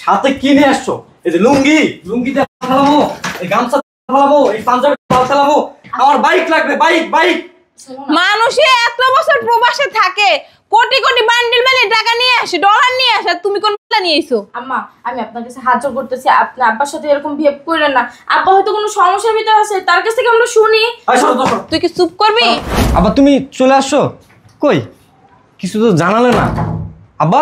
সাথে কি নিয়ে আসছো? এই যে লুঙ্গি, লুঙ্গিতে ফেলাবো, এই গামছা ফেলাবো, এই পাঞ্জাবি ফেলাবো। আমার বাইক লাগবে, বাইক। মানুষে এত বছর প্রবাসে থাকে, কোটি কোটি বান্ডিল মানে টাকা নিয়ে আসে, ডলার নিয়ে আসে, তুমি কোন প্ল্যান নিয়ে এসো? আম্মা আমি আপনার কাছে হাত জোড় করতেছি, আপনি আব্বার সাথে এরকম বিহেভ করেন না। আব্বা হয়তো কোনো সমস্যার ভিতরে আছে, তার কাছ থেকে আমরা শুনি। তুই কি চুপ করবি? আব্বা তুমি চলে আসছো, কই কিছু তো জানালে না। আব্বা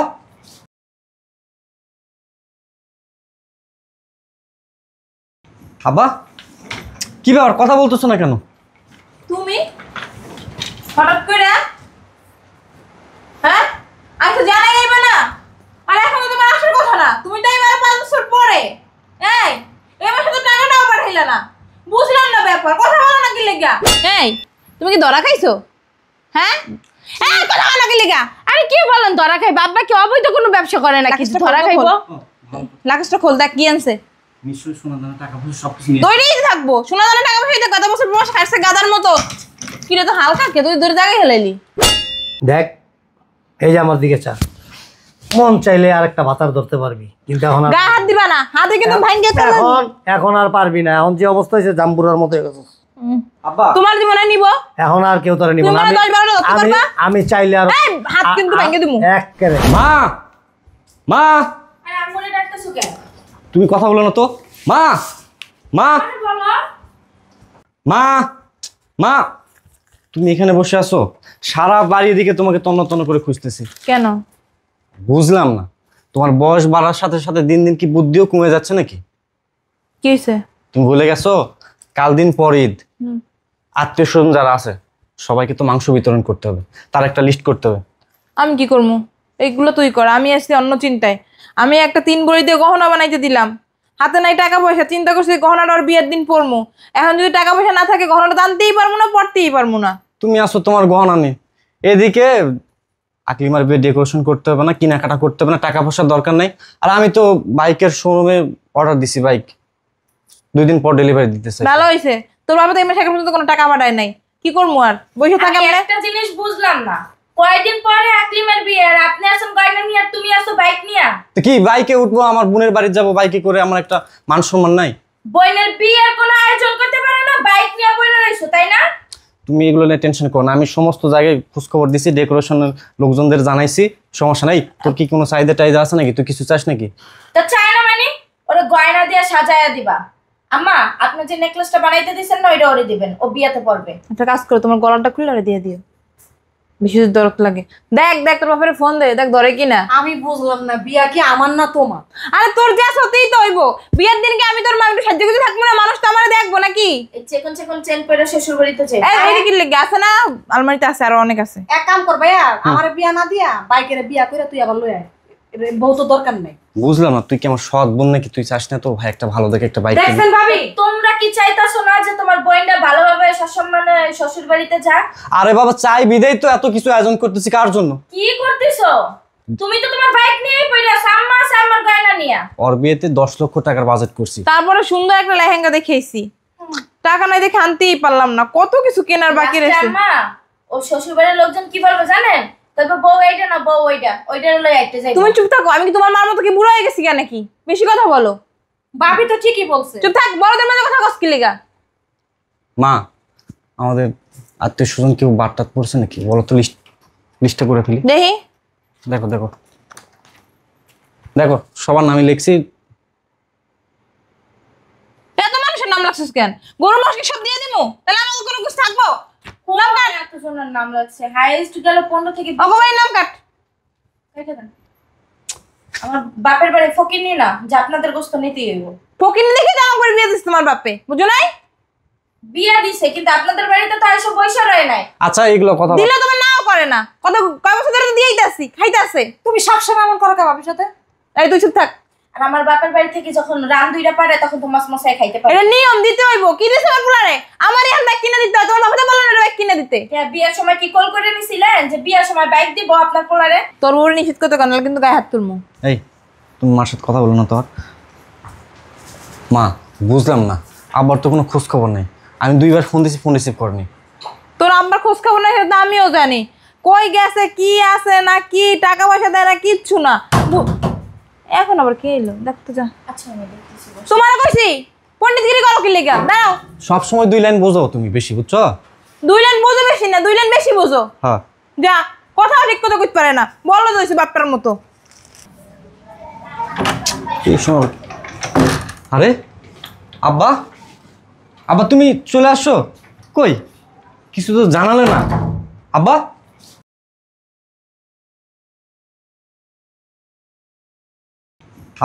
আব্বা কি ব্যাপার, কথা বলতেছো না কেন? তুমি হঠাৎ করে হ্যাঁ আচ্ছা জানাই যাইবে না, আর এখন তো তোমার আসার কথা না, তুমি তাই এবারে 5 বছর পরে এবার শুধু টাকাটাও পাঠাইলা না, বুঝলাম না ব্যাপার, কথা বলো না কি লেগা? তুমি কি ধরা খাইছো? হ্যাঁ কথা বলো না কি লেগা? আরে কি বলেন ধরা খাই? বাবা কি অবৈধ কোনো ব্যবসা করে না, কিছু ধরা খাইবো? লাকেশটা খোল, দেখ কি আনছে। নিশ্চয়ই সোনা দানা টাকা পয়সা সবকিছু নিয়ে দৌড়েই থাকবো, সোনা দানা টাকা পয়সা কত বছর প্রবাস খাইছে গাদার মতো। কিরে তো হালকা কে, তুই দূরে জায়গায় হেলাইলি। দেখ এই যে আমার দিকে চা, মন চাইলে আরেকটা ভাতার ধরতে পারবি, কিন্তু এখন গায়ে হাত দিবা না, হাতে কিন্তু ভাঙ্গে এখন আর পারবি না। এখন যে অবস্থা হয়েছে জাম্বুরার মতো হয়ে গেছে। আব্বা তোমার জীবনে নিব এখন আর কেউ তোরে নিব না। আমি চাইলে আর হাত কিন্তু ভাঙ্গে দিমু একেবারে। মা মা আরে আম্মুরে ডাকতেছো কেন? তুমি কথা বলো না তো। মা মা আরে বলো। মা মা তুমি এখানে বসে আছো, সারা বাড়ির দিকে তোমাকে তন্ন তন্ন করে খুঁজতেছি। কেন? বুঝলাম না, তোমার বয়স বাড়ার সাথে সাথে দিন দিন কি বুদ্ধিও কমে যাচ্ছে নাকি? কি হইছে? তুমি ভুলে গেছো কাল দিন পর ঈদ, আত্মীয় স্বজন যারা আছে সবাইকে তো মাংস বিতরণ করতে হবে, তার একটা লিস্ট করতে হবে। আমি কি করবো? এইগুলো তুই কর, আমি আসছি অন্য চিন্তায়। আমি একটা 3 বড়ি দিয়ে গহনা বানাইতে দিলাম, হাতে নাই টাকা পয়সা, চিন্তা করছি গহনাটা ওর বিয়ের দিন পরমু। এখন যদি টাকা পয়সা না থাকে গহনাটা আনতেই পারবো না, পড়তেই পারবো না। তুমি আসো তোমার গহনা নিয়ে, এদিকে আকলিমার বিয়ে ডেকোরেশন করতে হবে না, কেনাকাটা করতে হবে না, টাকা পয়সার দরকার নাই। আর আমি তো বাইকের শোরুমে অর্ডার দিছি, বাইক 2 দিন পর ডেলিভারি দিতে চাই। ভালো হয়েছে, তোর বাবা তো এই মাসে এখন পর্যন্ত কোনো টাকা পাঠায় নাই, কি করবো আর বসে থাকে? আমি একটা জিনিস বুঝলাম না, কয়দিন পরে আকলিমের বিয়ে আর আপনি আসেন গয়না নিয়ে আর তুমি আসো বাইক নিয়ে। তো কি বাইকে উঠবো, আমার বোনের বাড়ি যাবো বাইকে করে, আমার একটা মান সম্মান নাই? বোনের বিয়ের কোনো আয়োজন করতে পারে না, বাইক নিয়ে পড়ে রইছো তাই না? তুমি এগুলো নিয়ে টেনশন করো না, আমি সমস্ত জায়গায় খোঁজখবর দিছি, ডেকোরেশনের লোকজনদের জানাইছি, সমস্যা নাই। তোর কি কোনো চাহিদা টাইদা আছে নাকি? তুই কিছু চাস নাকি? তো চাই না মানে ওরা গয়না দিয়ে সাজায়া দিবা। আম্মা আপনি যে নেকলেসটা বানাইতে দিছেন না ওইটা ওরে দিবেন, ও বিয়াতে পড়বে। একটা কাজ করো, তোমার গলাটা খুলে ওরে দিয়ে দিও, বেশি দরদ লাগে। দেখ তোর বাপের ফোন দে, দেখ ধরে কিনা। আমি বুঝলাম না, বিয়া কি আমার না তোমার? আরে তোর যা সত্যিই তো হইব, বিয়ের দিন কি আমি তোর মা একটু সাহায্য করতে থাকবো না? মানুষ তো আমার দেখবো নাকি? এই চেকন চেন পরে শ্বশুর বাড়িতে যাই। এই কি লেগে আছে না, আলমারিতে আছে, আরো অনেক আছে। এক কাম কর ভাইয়া, আমার বিয়া না দিয়া বাইকের বিয়া করে তুই আবার লই আয়, বউ তো দরকার নাই। বুঝলাম না, তুই কি আমার সৎ বোন নাকি? তুই চাস না তো ভাই একটা ভালো দেখে একটা বাইক কিনে? দেখছেন ভাবি, তোমরা কি চাইতাছো না যে তোমার বোনটা ভালোভাবে সসম্মানে শ্বশুর বাড়িতে যাক? আরে বাবা চাই বিদেই তো এত কিছু আয়োজন করতেছি, কার জন্য? কি করতেছো তুমি? তো তোমার বাইক নিয়েই পড়ে আছো, আম্মা আছে আমার গয়না নিয়া। ওর বিয়েতে 10 লক্ষ টাকার বাজেট করছি, তারপরে সুন্দর একটা লেহেঙ্গা দেখাইছি, টাকা নাই দেখে আনতেই পারলাম না, কত কিছু কেনার বাকি রয়েছে। আম্মা ও শ্বশুর বাড়ির লোকজন কি বলবে জানেন? তবে বউ এইটা না, বউ ওইটা লই আইতে যাই। তুমি চুপ থাকো, আমি কি তোমার মার মতো কি বুড়ো হয়ে গেছি কেন নাকি? বেশি কথা বলো। ভাবি তো ঠিকই বলছে। চুপ থাক, বড়দের মধ্যে কথা কস কি লিগা? মা আমাদের আত্মীয় স্বজন কেউ বার্তা পড়ছে নাকি বলো তো, লিস্টটা করে ফেলি। দেখি, দেখো দেখো দেখো সবার নামই লিখছি। এত মানুষের নাম লাগছিস কেন? গরু মশকে সব দিয়ে দিমু, তাহলে আমাকে কোনো কিছু থাকবো? নাম কাট। এতজনের নাম লাগছে, হাইয়েস্ট গেল 15 থেকে 20। অগবাই নাম কাট। কেটে দেন। আমার বাপের বাড়ি ফকিনি না যে আপনাদের গোস্ত নিতেই হইব। ফকিনি দেখে জামা করে বিয়ে দিস তোমার বাপে, বুঝো নাই? বিয়া দিছে কিন্তু আপনাদের বাড়িতে তো আইসো পয়সা রয় নাই। আচ্ছা এইগুলো কথা দিলে তুমি নাও করে না, কত কয় বছর ধরে দিয়েই যাচ্ছি, খাইতাছে। তুমি সবসময় এমন করো কা ভাবির সাথে? এই তুই চুপ থাক। আর আমার বাপের বাড়ি থেকে যখন রান দুইটা পারে তখন তো মাছ মশাই খাইতে পারে। এটা নিয়ম, দিতে হইব। কি দিছ আমার পুলারে? আমার এই ব্যাগ কিনে দিতে হয়, তোমার বাবা তো বললো না ব্যাগ কিনে দিতে। বিয়ার সময় কি কল করে নিছিলেন যে বিয়ার সময় বাইক দিব আপনার পোলারে? তোর বউর নিষেধ করতে কারণ কিন্তু গায়ে হাত তুলমু। এই তুমি মার সাথে কথা বলো না তো। মা বুঝলাম না, আবার তো কোনো খোঁজ খবর নেই। আমি 2বার ফোন দিছি, ফোন রিসিভ করেনি। তোর আব্বার খোঁজ খবর না, সেটা আমিও জানি। কই গেছে, কি আছে না কি, টাকা পয়সা দেয় না, কিচ্ছু না। এখন আবার কে এলো দেখতে যা। আচ্ছা আমি দেখতেছি। তোমার কইছি পণ্ডিতগিরি করো কি লেগা? দাঁড়াও। সব সময় 2 লাইন বোঝো তুমি বেশি, বুঝছো? 2 লাইন বোঝো বেশি না, 2 লাইন বেশি বোঝো। হ্যাঁ যা, কথা ঠিক কথা কইতে পারে না, বলো দইছে বাপটার মতো। এই শোনো। আরে আব্বা, আব্বা তুমি চলে আসছো? কই কিছু তো জানালে না আব্বা।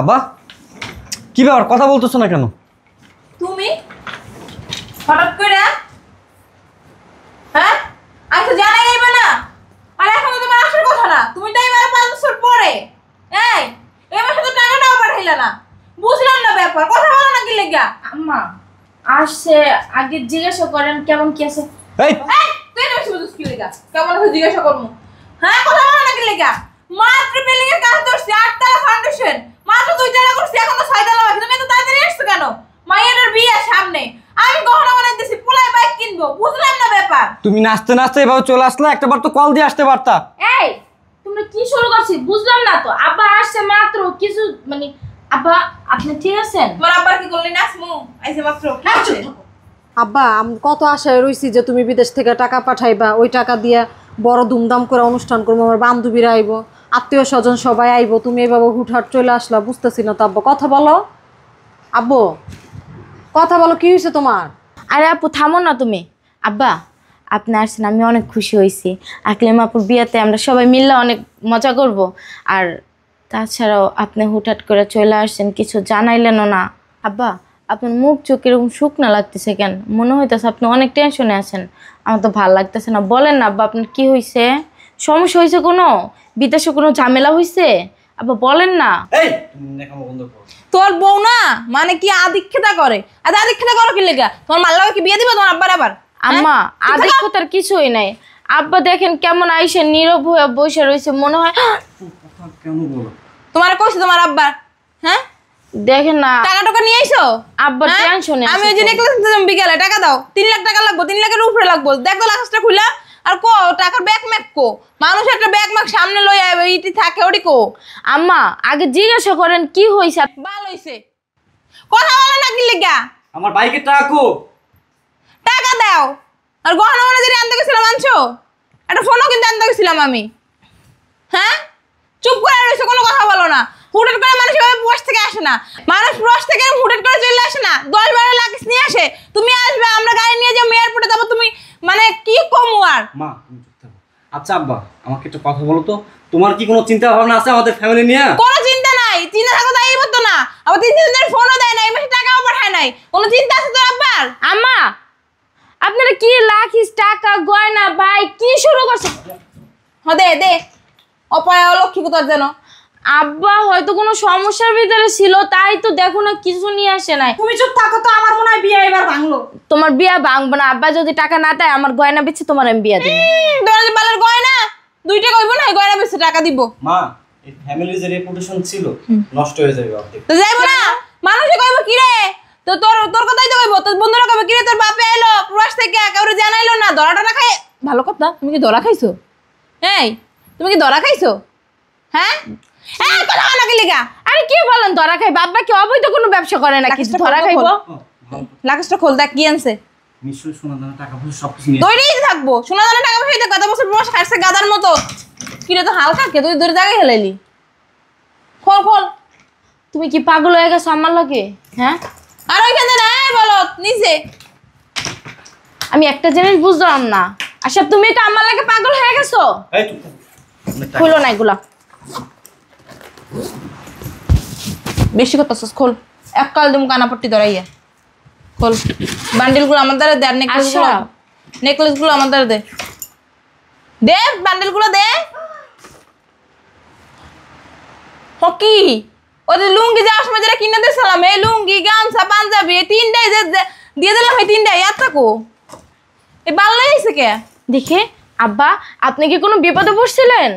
আব্বা কি ব্যাপার, কথা বলতেছো না কেন? তুমি হঠাৎ করে হ্যাঁ আমি তো জানাই যাইবে না, আর এখন তো তোমার আসার কথা না, তুমি তো এবার 5 বছর পরে। এই এবার শুধু টাকাটাও পাঠাইলা না, বুঝলাম না ব্যাপার, কথা বলো না কি লেগা? আম্মা আসছে, আগে জিজ্ঞাসা করেন কেমন কি আছে। এই এই তুই তো বেশি বুঝছিস কি লেগা? কেমন আছে জিজ্ঞাসা করবো? হ্যাঁ কথা বলো না কি লেগা? মাত্র বিল্ডিং এর কাজ করছি, 8 তলা ফাউন্ডেশন, মাত্র 2 তলা করছি, এখন তো 6 তলা বাকি। তুমি তো তাড়াতাড়ি আসছো কেন? মাইয়াটার বিয়ে সামনে, আমি গহনা বানাইতেছি, পোলায় বাইক কিনবো, বুঝলাম না ব্যাপার। তুমি নাচতে নাচতে এভাবে চলে আসলে, একটাবার তো কল দিয়ে আসতে পারতা। এই তোমরা কি শুরু করছি বুঝলাম না তো। আব্বা আসছে মাত্র কিছু মানে আব্বা আপনি ঠিক আছেন? তোমার আব্বার কি করলি নাচমু? আইছে মাত্র কি আছে? আব্বা আমি কত আশায় রইছি যে তুমি বিদেশ থেকে টাকা পাঠাইবা, ওই টাকা দিয়ে বড় ধুমধাম করে অনুষ্ঠান করবো, আমার বান্ধবীরা আইবো, আত্মীয় স্বজন সবাই আইবো, তুমি এভাবে হুটহাট চলে আসলা, বুঝতেছি না তো আব্বা। কথা বলো আব্বু, কথা বলো, কি হয়েছে তোমার? আরে আপু থামো না তুমি। আব্বা আপনি আসছেন, আমি অনেক খুশি হয়েছি। আকলিমা আপুর বিয়েতে আমরা সবাই মিললে অনেক মজা করব। আর তাছাড়াও আপনি হুটহাট করে চলে আসছেন, কিছু জানাইলেনও না। আব্বা আপনার মুখ চোখ এরকম শুকনা লাগতেছে কেন? মনে হইতেছে আপনি অনেক টেনশনে আছেন। আমার তো ভালো লাগতেছে না। বলেন না আব্বা আপনার কি হয়েছে? সমস্যা হয়েছে কোনো? বিদেশে কোনো ঝামেলা হয়েছে? আব্বা বলেন না। এই তুমি দেখামো বন্ধ করো। তোর বউ না মানে কি আদিক্ষেতা করে, আর আদিক্ষেতা করো কি লেগা? তোমার মাল্লাকে কি বিয়ে দিবে তোমার আব্বার আবার? আম্মা আদিক্ষতার কিছুই নাই। আব্বা দেখেন কেমন আইসে নীরব হয়ে বসে রয়েছে, মনে হয় কথা কেন বলো? তোমার কইছে তোমার আব্বার? হ্যাঁ দেখেন না টাকা টাকা নিয়ে আইছো? আব্বা হ্যাঁ? টেনশনে আমি ওই যে নেকলেস দিলাম বিকালে, টাকা দাও। 3 লাখ টাকা লাগবে, 3 লাখের উপরে লাগবে। দেখো লাখটা খুলা আর কো টাকার ব্যাগ ম্যাক কো, মানুষ একটা ব্যাগ ম্যাক সামনে লই আইবে, ইটি থাকে ওডি কো। আম্মা আগে জিজ্ঞাসা করেন কি হয়েছে। ভালো হইছে, কথা বলে না কি লেগা? আমার বাইকের টাকা কো? টাকা দাও। আর গহনা মনে যদি আনতে গেছিলাম আনছো? একটা ফোনও কিন্তু আনতে গেছিলাম আমি। হ্যাঁ চুপ করে রয়েছে, কোনো কথা বলো না। হুটহাট করে মানুষ এভাবে প্রবাস থেকে আসে না, মানুষ প্রবাস থেকে হুটহাট করে চলে আসে না। 10-12 লাখ নিয়ে আসে, তুমি আসবে, আমরা গাড়ি নিয়ে যাবো, এয়ারপোর্টে যাবো, তুমি মানে কি কমু আর? মা তুমি চুপ থাকো। আচ্ছা আব্বা আমাকে একটা কথা বলো তো, তোমার কি কোনো চিন্তা ভাবনা আছে আমাদের ফ্যামিলি নিয়ে? কোনো চিন্তা নাই, চিন্তা থাকো তাই বলতো না। আবার 3 দিন ফোনও দেয় না, এই মাসে টাকাও পাঠায় নাই। কোনো চিন্তা আছে তোর আব্বার? আম্মা আপনারা কি লাখিস টাকা গয়না ভাই কি শুরু করছে? দে দে, অপয়া লক্ষ্মী কোথার যেন। আব্বা হয়তো কোনো সমস্যার ভিতরে ছিল, তাই তো দেখো না কিছু নিয়ে আসে নাই। তুমি চুপ থাকো তো, আমার মনে হয় বিয়ে এবার ভাঙলো। তোমার বিয়া ভাঙবো না। আব্বা যদি টাকা না দেয় আমার গয়না বেচে তোমার আমি বিয়া দেবো। তোমার যে বালের গয়না 2 টাকা হইব না, গয়না বেশি টাকা দিব। মা এই ফ্যামিলির যে রেপুটেশন ছিল নষ্ট হয়ে যাবে অর্ধেক। তো যাইবো না, মানুষে কইব কি রে? তো তোর তোর কথাই তো কইব, তোর বন্ধুরা কইব কি রে তোর বাপে আইলো প্রবাস থেকে, কাউরে জানাইলো না, ধরাটা না খাই। ভালো কথা, তুমি কি ধরা খাইছো? এই তুমি কি ধরা খাইছো? হ্যাঁ এই কথা না কি লিগা? আরে কি বলেন ধরা খাই? বাবা কি অবৈধ কোনো ব্যবসা করে না কিছু ধরা খাইবো? লাকেশটা খোল, দেখ কি আনছে। নিশ্চয়ই সোনা দানা টাকা পয়সা সবকিছু নিয়ে দৌড়েই থাকবো, শোনা জানা টাকা পয়সা গত বছর প্রবাস খাইছে গাদার মতো। কি রে তো হালকা কে, তুই দূরে জায়গায় হেলাইলি। খোল খোল। তুমি কি পাগল হয়ে গেছো আমার লগে? হ্যাঁ আর ওইখানে না বলো নিচে। আমি একটা জিনিস বুঝলাম না। আচ্ছা তুমি এটা আমার লাগে পাগল হয়ে গেছো? এই চুপ থাকো। অনেক টাকা। খুলো না এগুলা। বেশি করতেছস, খোল। এককাল দিম কানাপট্টি ধরাইয়া খোল। বান্ডিলগুলো আমার দ্বারা দে, আর নেকলেসগুলো আচ্ছা। নেকলেসগুলো আমার দ্বারা দে। দে বান্ডিলগুলো দে। হকি ওদের লুঙ্গি যাওয়ার সময় যেটা কিনে দিয়েছিলাম, এই লুঙ্গি গামছা পাঞ্জাবি এই 3টাই যে দিয়ে দিলাম, এই 3টাই আর থাকো। এই বাল্লা হয়েছে কে? দেখে আব্বা আপনি কি কোনো বিপদে পড়ছিলেন?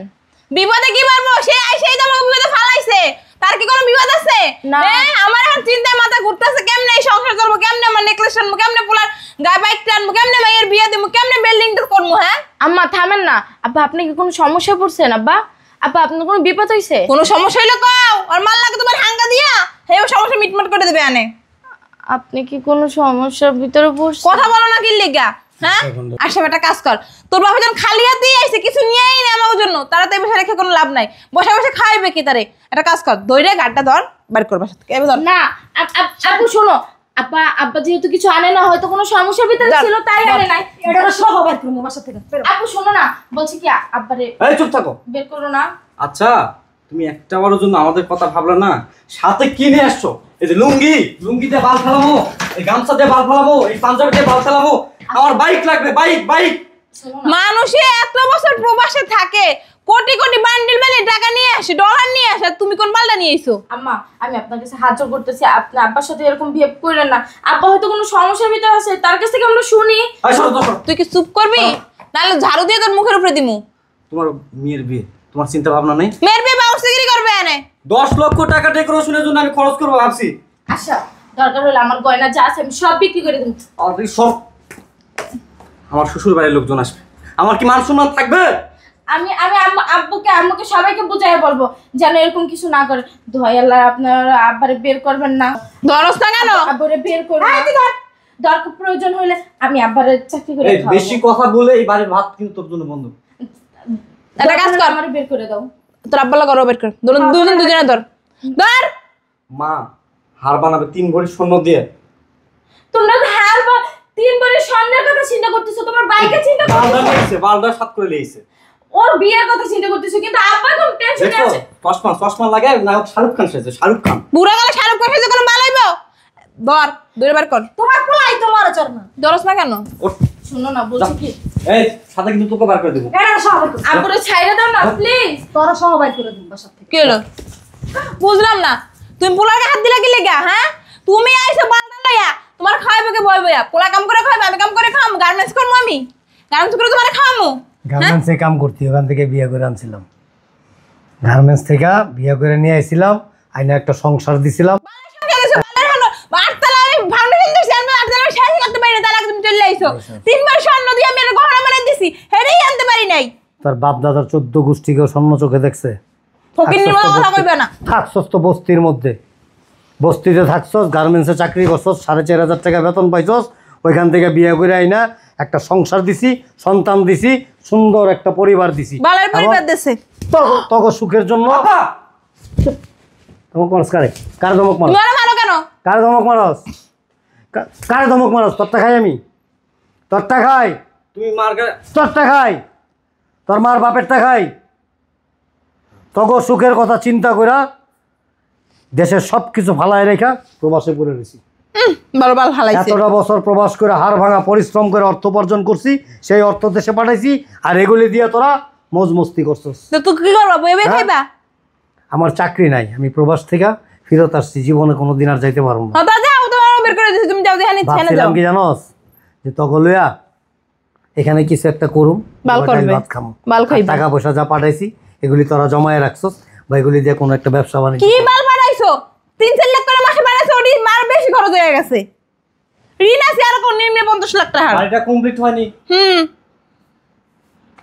বিপদে কি পারবো? সেই তো আমাকে বিপদে ফালাইছে, তার কি কোনো বিপদ আছে? না। আমার এখন চিন্তায় মাথা ঘুরতেছে, কেমনে এই সংসার করবো, কেমনে আমার নেকলেস আনবো, কেমনে পোলার গায়ে বাইক আনবো, কেমনে মাইয়ের বিয়ে দিবো, কেমনে বিল্ডিংটা করবো। হ্যাঁ আম্মা থামেন না। আব্বা আপনি কি কোনো সমস্যা পড়ছেন? আব্বা আপা আপনার কোনো বিপদ হয়েছে? কোনো সমস্যা হইলে কও, আর মাল লাগে তোমার হাঙ্গা দিয়া হে সমস্যা মিটমাট করে দেবে আনে। আপনি কি কোনো সমস্যার ভিতরে পড়ছেন? কথা বলো না কি লেগা? হ্যাঁ আসে একটা কাজ কর, তোর বাবা যখন খালি হাতেই আইছে কিছু নিয়েই না আমার জন্য, তারা তো বসে রেখে কোনো লাভ নাই, বসে বসে খাইবে কি তারে? একটা কাজ কর, দইরে গাড়টা ধর বার কর বাসা থেকে, এবার ধর। না আপু শোনো, আব্বা যেহেতু কিছু আনে না, হয়তো কোনো সমস্যার ভিতরে ছিল তাই আনে নাই। এটা সহ বের করবো বাসা থেকে। আপু শোনো না, বলছি কি আব্বারে এই চুপ থাকো। বের করো না। আচ্ছা তুমি একটা বারের জন্য আমাদের কথা ভাবলে না? সাথে কি নিয়ে আসছো? এই যে লুঙ্গি, লুঙ্গি দিয়ে বাল ফেলাবো, এই গামছা দিয়ে বাল ফেলাবো, এই পাঞ্জাবি দিয়ে বাল ফেলাবো, আমার বাইক লাগবে, বাইক। মানুষে এত বছর প্রবাসে থাকে, কোটি কোটি বান্ডিল মানে টাকা নিয়ে আসে, ডলার নিয়ে আসে, আর তুমি কোন বালটা নিয়ে আইছো? আম্মা আমি আপনার কাছে হাত জোড় করতেছি, আপনি আব্বার সাথে এরকম বিহেভ করেন না। আব্বা হয়তো কোনো সমস্যার ভিতরে আছে, তার কাছ থেকে আমরা শুনি। তুই কি চুপ করবি, নাহলে ঝাড়ু দিয়ে তোর মুখের উপরে দিমু। তোমার মেয়ের বিয়ে, তোমার চিন্তা ভাবনা নেই? মেয়ের বিয়ে বাউসিগিরি করবে এনে। 10 লক্ষ টাকা ডেকোরেশনের জন্য আমি খরচ করবো ভাবছি। আচ্ছা দরকার হলে আমার গয়না যা আছে আমি সব বিক্রি করে দেব। আর এই সব আমার শ্বশুর বাড়ির লোকজন আসবে, আমার কি মান সম্মান থাকবে? আমি আম্মুকে সবাইকে বুঝাই বলবো যেন এরকম কিছু না করে। দোহাই আল্লাহ আপনারা আব্বারে বের করবেন না। ধরস না কেন? আব্বারে বের করবেন না। দরকার প্রয়োজন হলে আমি আব্বারে চাকরি করে এই খাওয়াবো। বেশি কথা বলে এই বাড়ির ভাত কিন্তু তোর জন্য বন্ধ। একটা কাজ কর, আমারে বের করে দাও। তোর আব্বালা করো, বের কর, দুজনে ধর ধর। মা হার বানাবে 3 ভরি স্বর্ণ দিয়ে। তোমরা তো হার বা 3 বারে স্বর্ণের কথা চিন্তা করতেছো, তোমার বাইকে চিন্তা করতেছো, বালদা সাত করে লিয়েছে। ওর বিয়ের কথা চিন্তা করতেছো, কিন্তু আব্বা কোন টেনশনে দেখো আছে। চশমা লাগে নায়ক শাহরুখ খান সেজে, শাহরুখ খান। বুড়া গেলে শাহরুখ খান সেজে কোনো মাল হইব? ধর দূরে বার কর। তোমার পোলাই তোমার চর না। ধরস না কেন? ওঠ, শোনো না বলছি কি, এই সাথে কিন্তু তোকে বার করে দেবো। এটা সহ বের করবো। আব্বুরে ছাইড়া দাও না প্লিজ। তোরা সহ বের করে দিন বাসা থেকে। কি হলো বুঝলাম না, তুমি পোলাকে হাত দিলা কি লেগা? হ্যাঁ তুমি আইছো বালটা লইয়া, তোমার খাওয়াইবে কে বই বইয়া? পোলা কাম করে খাওয়াবে, আমি কাম করে খাওয়াম, গার্মেন্টস করবো আমি, গার্মেন্টস করে তোমার খাওয়ামু। গার্মেন্টসে কাম করতে ওখান থেকে বিয়ে করে আনছিলাম, গার্মেন্টস থেকে বিয়ে করে নিয়ে আসছিলাম, আইনা একটা সংসার দিছিলাম। তার বাপ দাদার 14 গোষ্ঠীকেও স্বর্ণ চোখে দেখছে। থাকছস তো বস্তির মধ্যে, বস্তিতে থাকছস, গার্মেন্টসে চাকরি করছস, 4500 টাকা বেতন পাইছস, ওইখান থেকে বিয়ে করে আইনা একটা সংসার দিছি, সন্তান দিছি, সুন্দর একটা পরিবার দিছি। তখন সুখের জন্য ধমক মারস কারে? কার ধমক মারস? কার ধমক মারস? কার ধমক মারস? তোরটা খাই আমি, তোরটা খাই, তুমি মার গায়ে তোরটা খাই, তোর মার বাপেরটা খাই। তখন সুখের কথা চিন্তা কইরা দেশের সব কিছু ফালায় রেখা প্রবাসে পড়ে রয়েছি। এতটা বছর প্রবাস করে হাড় ভাঙা পরিশ্রম করে অর্থ উপার্জন করছি, সেই অর্থ দেশে পাঠাইছি, আর এগুলি দিয়ে তোরা মজ মস্তি করছিস। আমার চাকরি নাই, আমি প্রবাস থেকে ফিরত আসছি, জীবনে কোনোদিন আর যাইতে পারবো না। ভাবছিলাম কি জানোস, যে তখন লইয়া এখানে কিছু একটা করুম, ভাত খামো, টাকা পয়সা যা পাঠাইছি এগুলি তোরা জমায়ে রাখছস, বা এগুলি দিয়ে কোনো একটা ব্যবসা বাণিজ্য। 3-4 লাখ করে মাসে বানাইছো, ওটি মার বেশি খরচ হয়ে গেছে। ঋণ আছে আর কোন নিম্নে 50 লাখ টাকা। বাড়িটা কমপ্লিট হয়নি।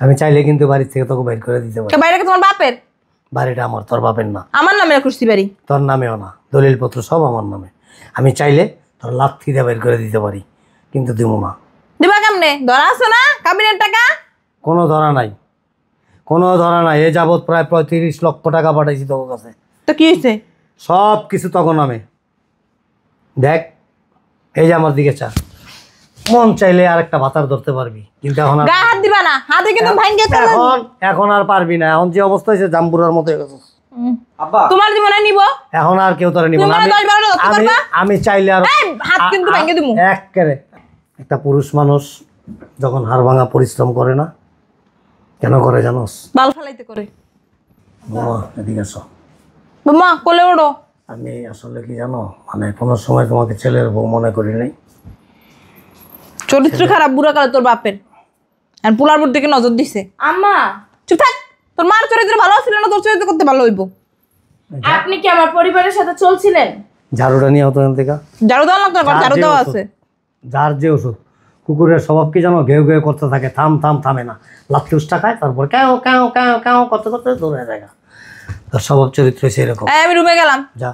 আমি চাইলে কিন্তু বাড়ি থেকে তোকে বাইর করে দিতে পারি। বাইরে তোমার বাপের? বাড়িটা আমার, তোর বাপের না। আমার নামে রাখছি বাড়ি। তোর নামেও না, দলিলপত্র সব আমার নামে। আমি চাইলে তোর লাথি দিয়ে বাইর করে দিতে পারি, কিন্তু দিব না। দিবা কেমনে? ধরা আছে না কাবিনের টাকা? কোনো ধরা নাই, কোনো ধরা নাই। এ যাবৎ প্রায় 35 লক্ষ টাকা পাঠাইছি তোর কাছে। তো কি হয়েছে? সব কিছু তখন নামে। দেখ এই যে আমার দিকে চা, মন চাইলে আর একটা ভাতার ধরতে পারবি, কিন্তু এখন গায়ে হাত দিবা না, হাতে কিন্তু ভাঙ্গে এখন আর পারবি না। এখন যে অবস্থা হয়েছে জাম্বুরার মতো হয়ে গেছে। আব্বা তোমার জীবনে নিব এখন আর কেউ তোরা নিব না। আমি চাইলে আর হাত কিন্তু ভাঙ্গে দিমু। একেবারে একটা পুরুষ মানুষ যখন হাড় ভাঙা পরিশ্রম করে না, কেন করে জানোস? বাল ফালাইতে করে। বাবা এদিকে আসো। বাবা কোলে ওড়ো। আমি আসলে কি জানো, মানে কোনো সময় তোমাকে ছেলের বউ মনে করি নাই। চরিত্র খারাপ বুড়া কালে তোর বাপের, আর পোলার বুড় দিকে নজর দিছে। আম্মা চুপ থাক, তোর মার চরিত্র ভালো ছিল না, তোর চরিত্র করতে ভালো হইব। আপনি কি আমার পরিবারের সাথে চলছিলেন? ঝাড়ুটা নিয়ে হতো এখান থেকে। ঝাড়ু দেওয়া লাগতো না, ঝাড়ু দেওয়া আছে। যার যে ওষুধ, কুকুরের স্বভাব কি জানো? ঘেউ ঘেউ করতে থাকে, থামে না, লাত্তি উষ্টা খায়, তারপর ক্যাও ক্যাও ক্যাও ক্যাও করতে করতে দৌড়ে যায়। তার স্বভাব চরিত্র সেরকম। আমি রুমে গেলাম। যা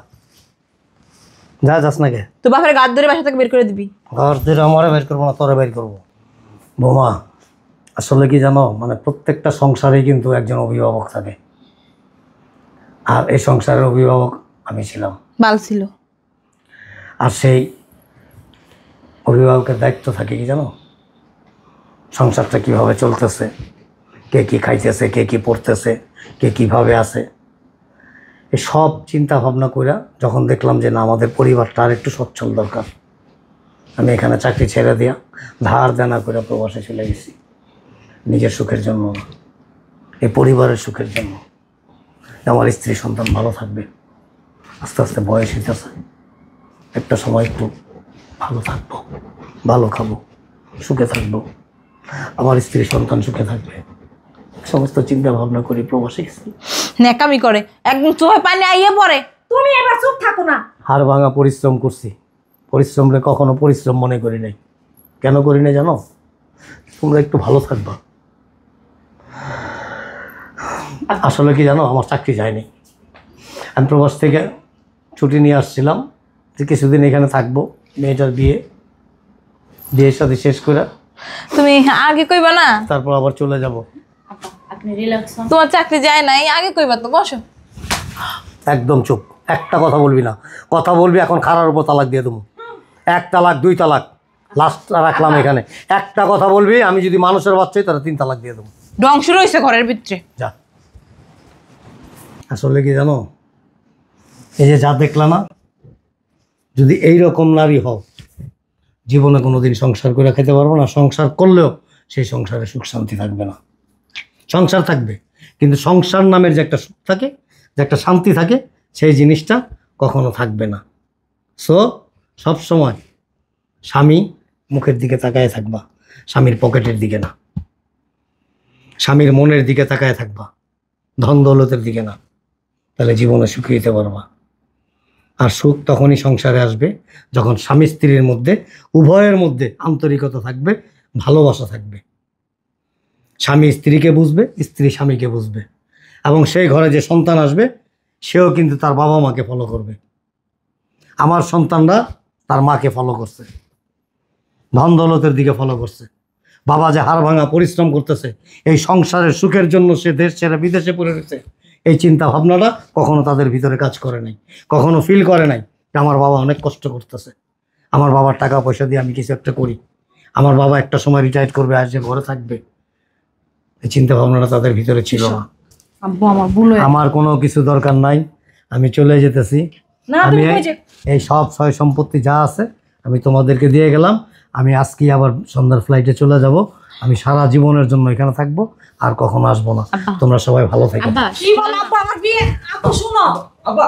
যা, যাস না কে? তো বাপের গাদ ধরে বাসা থেকে বের করে দিবি। ঘর থেকে আমারে বের করবো না, তোরে বের করবো। বোমা, আসলে কি জানো, মানে প্রত্যেকটা সংসারে কিন্তু একজন অভিভাবক থাকে, আর এই সংসারের অভিভাবক আমি ছিলাম। বাল ছিল। আর সেই অভিভাবকের দায়িত্ব থাকে কি জানো, সংসারটা কিভাবে চলতেছে, কে কি খাইতেছে, কে কি পড়তেছে, কে কিভাবে আছে, এই সব চিন্তা ভাবনা করে যখন দেখলাম যে না, আমাদের পরিবারটা আর একটু সচ্ছল দরকার, আমি এখানে চাকরি ছেড়ে দিয়া ধার দেনা করে প্রবাসে চলে গেছি। নিজের সুখের জন্য না, এই পরিবারের সুখের জন্য, আমার স্ত্রী সন্তান ভালো থাকবে। আস্তে আস্তে বয়স হইতেছে, একটা সময় একটু ভালো থাকবো, ভালো খাবো, সুখে থাকবো, আমার স্ত্রী সন্তান সুখে থাকবে, সমস্ত চিন্তা ভাবনা করি প্রবাসে গেছি। নেকামি করে, একদম চোখে পানি আইয়ে পড়ে। তুমি এবার চুপ থাকো না। হাড় ভাঙা পরিশ্রম করছি, পরিশ্রমরে কখনো পরিশ্রম মনে করি নাই। কেন করি নাই জানো? তোমরা একটু ভালো থাকবা। আসলে কি জানো, আমার চাকরি যায়নি, আমি প্রবাস থেকে ছুটি নিয়ে আসছিলাম যে কিছুদিন এখানে থাকবো, মেয়েটার বিয়ের সাথে শেষ করে তুমি আগে কইবা না? তারপর আবার চলে যাব। আপনি রিল্যাক্স হন। তোমার চাকরি যায় নাই, আগে কইবা তো। বসো। একদম চুপ, একটা কথা বলবি না। কথা বলবি এখন খারার উপর তালাক দিয়ে দেবো। 1 তালাক 2 তালাক লাস্ট রাখলাম এখানে। একটা কথা বলবি, আমি যদি মানুষের বাচ্চা হই তাহলে 3 তালাক দিয়ে দেবো। ধ্বংস রয়েছে ঘরের ভিতরে। যা। আসলে কি জানো, এই যে যা দেখলা না, যদি এই রকম নারী হও, জীবনে কোনোদিন সংসার করে খেতে পারবো না। সংসার করলেও সেই সংসারে সুখ শান্তি থাকবে না। সংসার থাকবে, কিন্তু সংসার নামের যে একটা সুখ থাকে, যে একটা শান্তি থাকে, সেই জিনিসটা কখনো থাকবে না। সো সব সময় স্বামী মুখের দিকে তাকায় থাকবা, স্বামীর পকেটের দিকে না। স্বামীর মনের দিকে তাকায় থাকবা, ধন দৌলতের দিকে না। তাহলে জীবনে সুখী হতে পারবা। আর সুখ তখনই সংসারে আসবে যখন স্বামী স্ত্রীর মধ্যে, উভয়ের মধ্যে আন্তরিকতা থাকবে, ভালোবাসা থাকবে। স্বামী স্ত্রীকে বুঝবে, স্ত্রী স্বামীকে বুঝবে, এবং সেই ঘরে যে সন্তান আসবে সেও কিন্তু তার বাবা মাকে ফলো করবে। আমার সন্তানরা তার মাকে ফলো করছে, ধন দৌলতের দিকে ফলো করছে। বাবা যে হাড় ভাঙা পরিশ্রম করতেছে এই সংসারের সুখের জন্য, সে দেশ ছেড়ে বিদেশে পড়ে রয়েছে, এই চিন্তা ভাবনাটা কখনো তাদের ভিতরে কাজ করে নাই, কখনো ফিল করে নাই যে আমার বাবা অনেক কষ্ট করতেছে, আমার বাবার টাকা পয়সা দিয়ে আমি কিছু একটা করি, আমার বাবা একটা সময় রিটায়ার করবে, আর যে ঘরে থাকবে। এই চিন্তা ভাবনাটা তাদের ভিতরে ছিল না। আব্বু আমার ভুল হয়ে আমার কোনো কিছু দরকার নাই, আমি চলে যেতেছি। না, আমি তুমি কই যে এই সব সয় সম্পত্তি যা আছে আমি তোমাদেরকে দিয়ে গেলাম। আমি আজকেই আবার সন্ধ্যার ফ্লাইটে চলে যাব। আমি সারা জীবনের জন্য এখানে থাকবো, আর কখনো আসবো না। তোমরা সবাই ভালো থাকো। আব্বা কি বল আব্বু, আমার বিয়ে। আব্বু শুনো। আব্বা,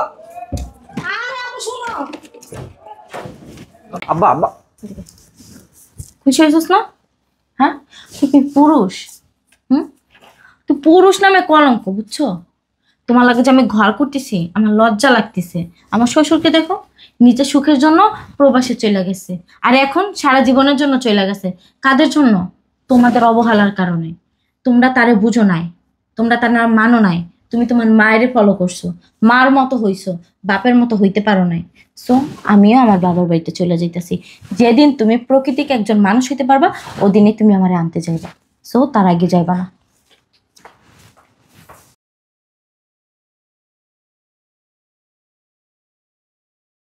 আরে আব্বু শুনো। আব্বা, আব্বা, খুশি হয়েছিস না? হ্যাঁ, তুই পুরুষ। তুই পুরুষ নামে কলঙ্ক, বুঝছো? তোমার লাগে যে আমি ঘর করতেছি, আমার লজ্জা লাগতেছে। আমার শ্বশুরকে দেখো, নিজের সুখের জন্য প্রবাসে চলে গেছে, আর এখন সারা জীবনের জন্য চলে গেছে। কাদের জন্য? তোমাদের অবহেলার কারণে। তোমরা তারে বুঝো নাই, তোমরা তার মানো নাই। তুমি তোমার মায়ের ফলো করছো, মার মতো হইছো, বাপের মতো হইতে পারো নাই। সো আমিও আমার বাবার বাড়িতে চলে যাইতেছি। যেদিন তুমি প্রকৃতিকে একজন মানুষ হইতে পারবা, ওদিনই তুমি আমারে আনতে যাইবা। সো তার আগে যাইবা না।